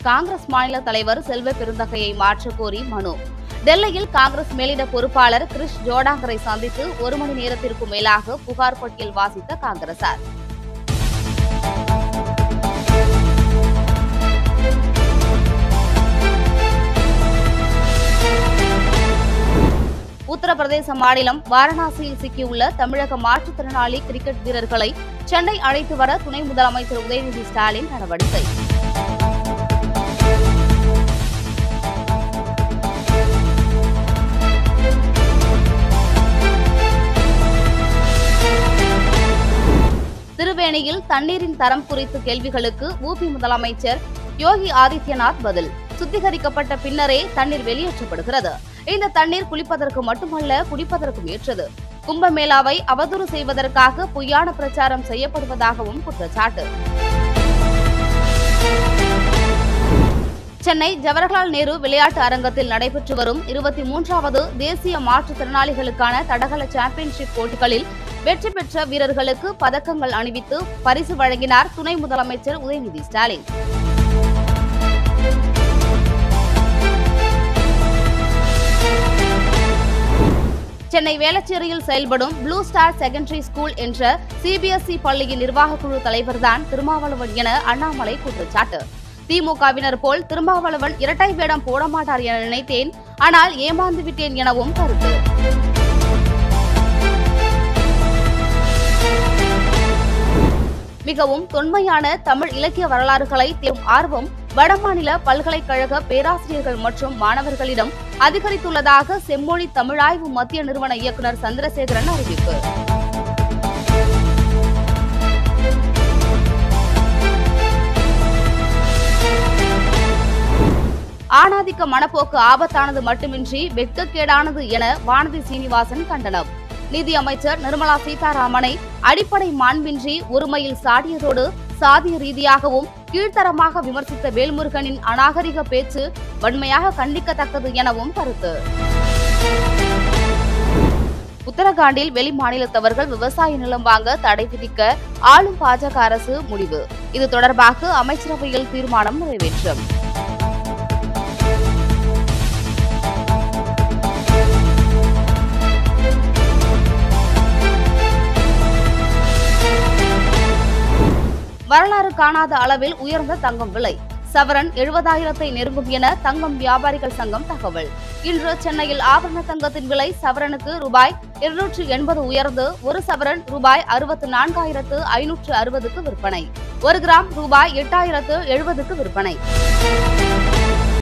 காங்கிரஸ் மாநில தலைவர் செல்வ பெருந்தகையை மாற்றக் கோரி மனு. டெல்லியில் காங்கிரஸ் மேலிட பொறுப்பாளர் கிரிஷ் ஜோடாங்கரை சந்தித்து 1 மணி நேரத்திற்கும் மேலாக புகார் பட்டியல் வாசித்த காங்கிரசார். உத்தரப்பிரதேச மாநிலம் வாரணாசியில் சிக்கியுள்ள தமிழக மாற்றுத்திறனாளி கிரிக்கெட் வீரர்களை சென்னை அழைத்து வர துணை முதலமைச்சர் உதயநிதி ஸ்டாலின் நடவடிக்கை. திருவேணியில் தண்ணீரின் தரம் குறித்து கேள்விகளுக்கு உபி முதலமைச்சர் யோகி ஆதித்யநாத் பதில். சுத்திகரிக்கப்பட்ட பின்னரே தண்ணீர் வெளியேற்றப்படுகிறது. இந்த தண்ணீர் குளிப்பதற்கு மட்டுமல்ல, குடிப்பதற்கும் ஏற்றது. கும்பமேளாவை அவதூறு செய்வதற்காக பொய்யான பிரச்சாரம் செய்யப்படுவதாகவும் குற்றச்சாட்டு. சென்னை ஜவஹர்லால் நேரு விளையாட்டு அரங்கத்தில் நடைபெற்று வரும் 23வது தேசிய மாற்றுத்திறனாளிகளுக்கான தடகள சாம்பியன்ஷிப் போட்டிகளில் வெற்றி பெற்ற வீரர்களுக்கு பதக்கங்கள் அணிவித்து பரிசு வழங்கினார் துணை முதலமைச்சர் உதயநிதி ஸ்டாலின். சென்னை வேளச்சேரியில் செயல்படும் ப்ளூ ஸ்டார் செகண்டரி ஸ்கூல் என்ற சிபிஎஸ்இ பள்ளியின் நிர்வாகக் குழு தலைவர்தான் திருமாவளவன் என அண்ணாமலை குற்றச்சாட்டு. திமுகவினர் போல் திருமாவளவன் இரட்டை வேடம் போட மாட்டார் என நினைத்தேன், ஆனால் ஏமாந்து விட்டேன் எனவும் கருத்து. மிகவும் தொன்மையான தமிழ் இலக்கிய வரலாறுகளை தேடும் ஆர்வம் வடமாநில பல்கலைக்கழக பேராசிரியர்கள் மற்றும் மாணவர்களிடம் அதிகரித்துள்ளதாக செம்மொழி தமிழாய்வு மத்திய நிறுவன இயக்குநர் சந்திரசேகரன் அறிவிப்பு. ஆணாதிக்க மனப்போக்கு ஆபத்தானது மட்டுமின்றி வெட்கக்கேடானது என வானதி சீனிவாசன் கண்டனம். நிதி அமைச்சர் நிர்மலா சீதாராமனை அடிப்படை மாண்பின்றி ஒருமையில் சாடியதோடு சாதிய ரீதியாகவும் கீழ்த்தரமாக விமர்சித்த வேல்முருகனின் அநாகரிக பேச்சு வன்மையாக கண்டிக்கத்தக்கது எனவும் கருத்து. உத்தரகாண்டில் வெளி மாநிலத்தவர்கள் விவசாய நிலம் வாங்க தடை விதிக்க ஆளும் பாஜக அரசு முடிவு. இது தொடர்பாக அமைச்சரவையில் தீர்மானம் நிறைவேற்றும். வரலாறு காணாத அளவில் உயர்ந்த தங்கம் விலை. சவரன் 70,000 நெருங்கும் என தங்கம் வியாபாரிகள் சங்கம் தகவல். இன்று சென்னையில் ஆபரண தங்கத்தின் விலை சவரனுக்கு ரூபாய் 280 உயர்ந்து 1 சவரன் ரூபாய் 64,560க்கு விற்பனை. 1 கிராம் ரூபாய் 8,070க்கு விற்பனை.